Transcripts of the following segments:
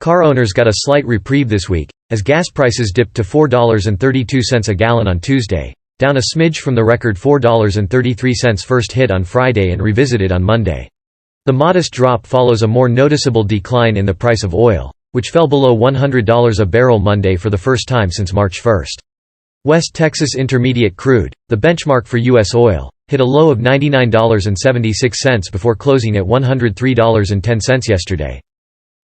Car owners got a slight reprieve this week, as gas prices dipped to $4.32 a gallon on Tuesday, down a smidge from the record $4.33 first hit on Friday and revisited on Monday. The modest drop follows a more noticeable decline in the price of oil, which fell below $100 a barrel Monday for the first time since March 1. West Texas Intermediate crude, the benchmark for U.S. oil, hit a low of $99.76 before closing at $103.10 yesterday.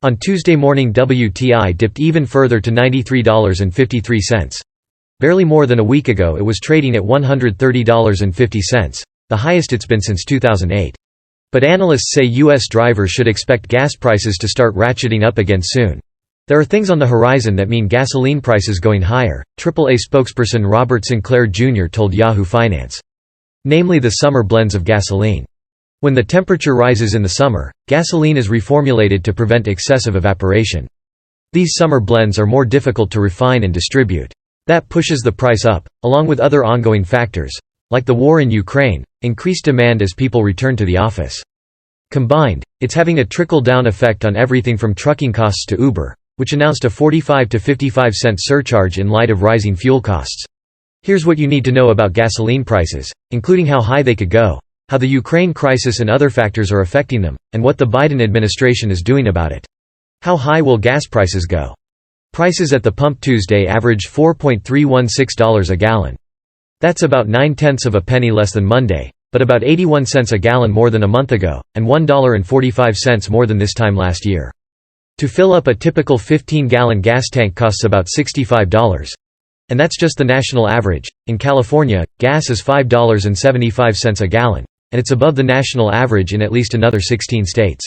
On Tuesday morning, WTI dipped even further to $93.53. Barely more than a week ago it was trading at $130.50, the highest it's been since 2008. But analysts say U.S. drivers should expect gas prices to start ratcheting up again soon. There are things on the horizon that mean gasoline prices going higher, AAA spokesperson Robert Sinclair Jr. told Yahoo Finance. Namely the summer blends of gasoline. When the temperature rises in the summer, gasoline is reformulated to prevent excessive evaporation. These summer blends are more difficult to refine and distribute. That pushes the price up, along with other ongoing factors, like the war in Ukraine, increased demand as people return to the office. Combined, it's having a trickle-down effect on everything from trucking costs to Uber, which announced a 45 to 55 cent surcharge in light of rising fuel costs. Here's what you need to know about gasoline prices, including how high they could go, how the Ukraine crisis and other factors are affecting them, and what the Biden administration is doing about it. How high will gas prices go? Prices at the pump Tuesday averaged $4.316 a gallon. That's about 9/10 of a penny less than Monday, but about 81 cents a gallon more than a month ago, and $1.45 more than this time last year. To fill up a typical 15-gallon gas tank costs about $65. And that's just the national average. In California, gas is $5.75 a gallon, and it's above the national average in at least another 16 states.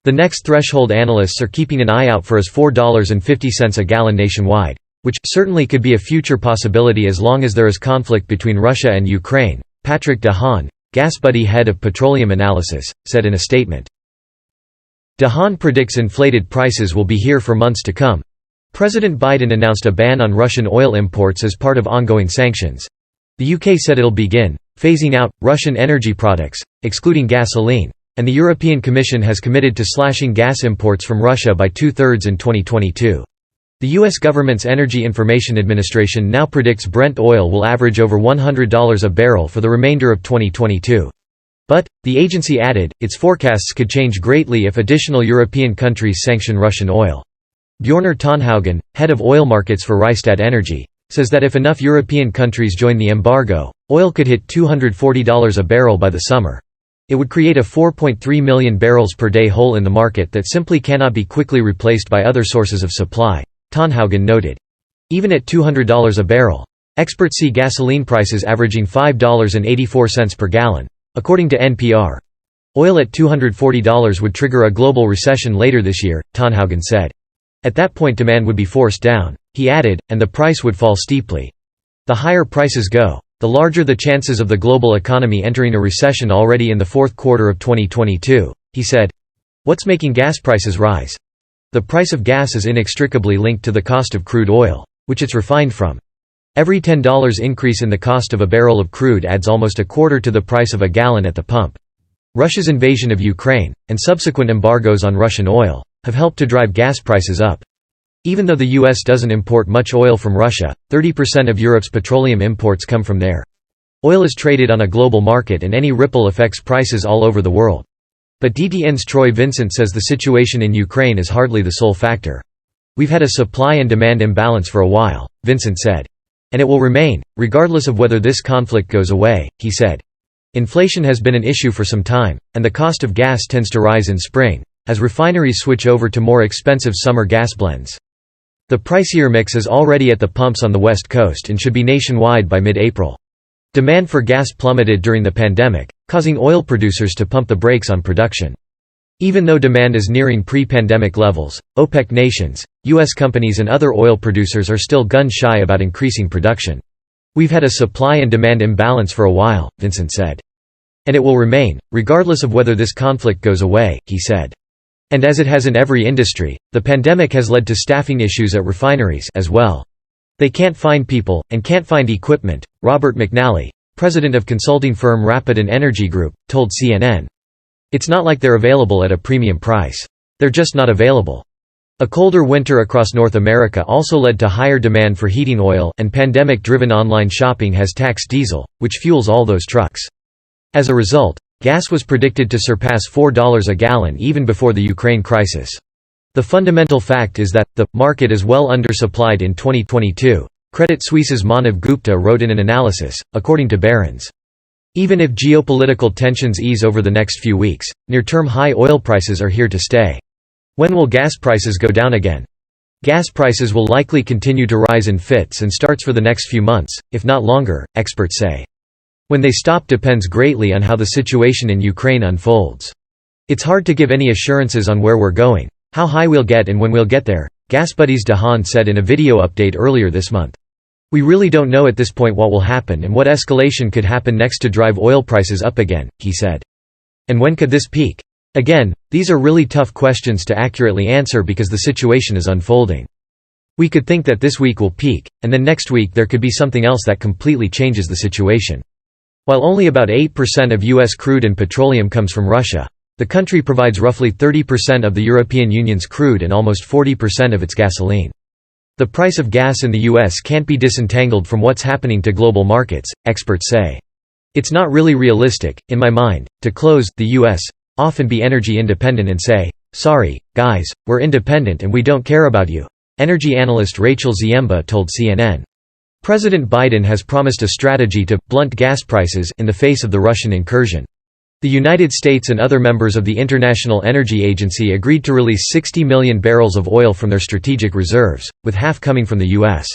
The next threshold analysts are keeping an eye out for is $4.50 a gallon nationwide, which certainly could be a future possibility as long as there is conflict between Russia and Ukraine, Patrick DeHaan, GasBuddy head of petroleum analysis, said in a statement. DeHaan predicts inflated prices will be here for months to come. President Biden announced a ban on Russian oil imports as part of ongoing sanctions. The UK said it'll begin phasing out Russian energy products, excluding gasoline, and the European Commission has committed to slashing gas imports from Russia by 2/3 in 2022. The U.S. government's Energy Information Administration now predicts Brent oil will average over $100 a barrel for the remainder of 2022. But, the agency added, its forecasts could change greatly if additional European countries sanction Russian oil. Bjornar Tonhaugen, head of oil markets for Rystad Energy, says that if enough European countries join the embargo, oil could hit $240 a barrel by the summer. It would create a 4.3 million barrels per day hole in the market that simply cannot be quickly replaced by other sources of supply, Tonhaugen noted. Even at $200 a barrel, experts see gasoline prices averaging $5.84 per gallon. According to NPR, oil at $240 would trigger a global recession later this year, Tonhaugen said. At that point demand would be forced down, he added, and the price would fall steeply. The higher prices go, the larger the chances of the global economy entering a recession already in the fourth quarter of 2022, he said. What's making gas prices rise? The price of gas is inextricably linked to the cost of crude oil, which it's refined from. Every $10 increase in the cost of a barrel of crude adds almost a quarter to the price of a gallon at the pump. Russia's invasion of Ukraine, and subsequent embargoes on Russian oil, have helped to drive gas prices up. Even though the U.S. doesn't import much oil from Russia, 30% of Europe's petroleum imports come from there. Oil is traded on a global market and any ripple affects prices all over the world. But DTN's Troy Vincent says the situation in Ukraine is hardly the sole factor. We've had a supply and demand imbalance for a while, Vincent said. And it will remain, regardless of whether this conflict goes away, he said. Inflation has been an issue for some time, and the cost of gas tends to rise in spring, as refineries switch over to more expensive summer gas blends. The pricier mix is already at the pumps on the West Coast and should be nationwide by mid-April. Demand for gas plummeted during the pandemic, causing oil producers to pump the brakes on production. Even though demand is nearing pre-pandemic levels, OPEC nations, U.S. companies and other oil producers are still gun-shy about increasing production. We've had a supply and demand imbalance for a while, Vincent said. And it will remain, regardless of whether this conflict goes away, he said. And as it has in every industry, the pandemic has led to staffing issues at refineries as well. They can't find people, and can't find equipment, Robert McNally, president of consulting firm Rapidan Energy Group, told CNN. It's not like they're available at a premium price. They're just not available. A colder winter across North America also led to higher demand for heating oil, and pandemic-driven online shopping has taxed diesel, which fuels all those trucks. As a result, gas was predicted to surpass $4 a gallon even before the Ukraine crisis. The fundamental fact is that, the market is well undersupplied in 2022, Credit Suisse's Manav Gupta wrote in an analysis, according to Barron's. Even if geopolitical tensions ease over the next few weeks, near-term high oil prices are here to stay. When will gas prices go down again? Gas prices will likely continue to rise in fits and starts for the next few months, if not longer, experts say. When they stop depends greatly on how the situation in Ukraine unfolds. It's hard to give any assurances on where we're going, how high we'll get and when we'll get there, GasBuddy's Dehan said in a video update earlier this month. We really don't know at this point what will happen and what escalation could happen next to drive oil prices up again, he said. And when could this peak? Again, these are really tough questions to accurately answer because the situation is unfolding. We could think that this week will peak, and then next week there could be something else that completely changes the situation. While only about 8% of U.S. crude and petroleum comes from Russia, the country provides roughly 30% of the European Union's crude and almost 40% of its gasoline. The price of gas in the U.S. can't be disentangled from what's happening to global markets, experts say. It's not really realistic, in my mind, to close the U.S. often be energy independent and say, "Sorry, guys, we're independent and we don't care about you," energy analyst Rachel Ziemba told CNN. President Biden has promised a strategy to blunt gas prices in the face of the Russian incursion. The United States and other members of the International Energy Agency agreed to release 60 million barrels of oil from their strategic reserves, with half coming from the U.S.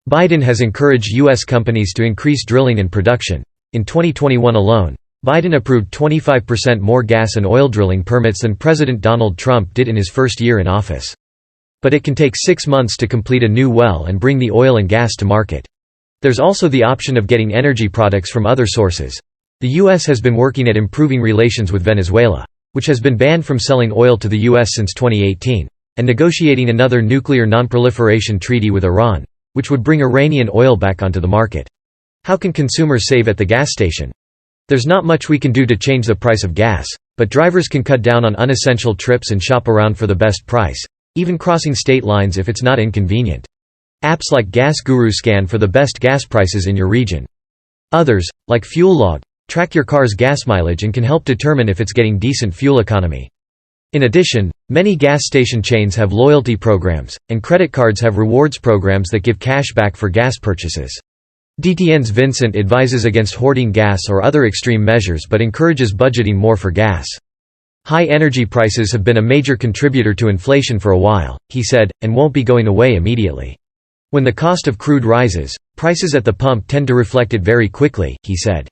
Biden has encouraged U.S. companies to increase drilling and production. In 2021 alone, Biden approved 25% more gas and oil drilling permits than President Donald Trump did in his first year in office. But it can take 6 months to complete a new well and bring the oil and gas to market. There's also the option of getting energy products from other sources. The U.S. has been working at improving relations with Venezuela, which has been banned from selling oil to the U.S. since 2018, and negotiating another nuclear non-proliferation treaty with Iran, which would bring Iranian oil back onto the market. How can consumers save at the gas station? There's not much we can do to change the price of gas, but drivers can cut down on unessential trips and shop around for the best price, even crossing state lines if it's not inconvenient. Apps like Gas Guru scan for the best gas prices in your region. Others, like FuelLog, track your car's gas mileage and can help determine if it's getting decent fuel economy. In addition, many gas station chains have loyalty programs, and credit cards have rewards programs that give cash back for gas purchases. DTN's Vincent advises against hoarding gas or other extreme measures but encourages budgeting more for gas. High energy prices have been a major contributor to inflation for a while, he said, and won't be going away immediately. When the cost of crude rises, prices at the pump tend to reflect it very quickly, he said.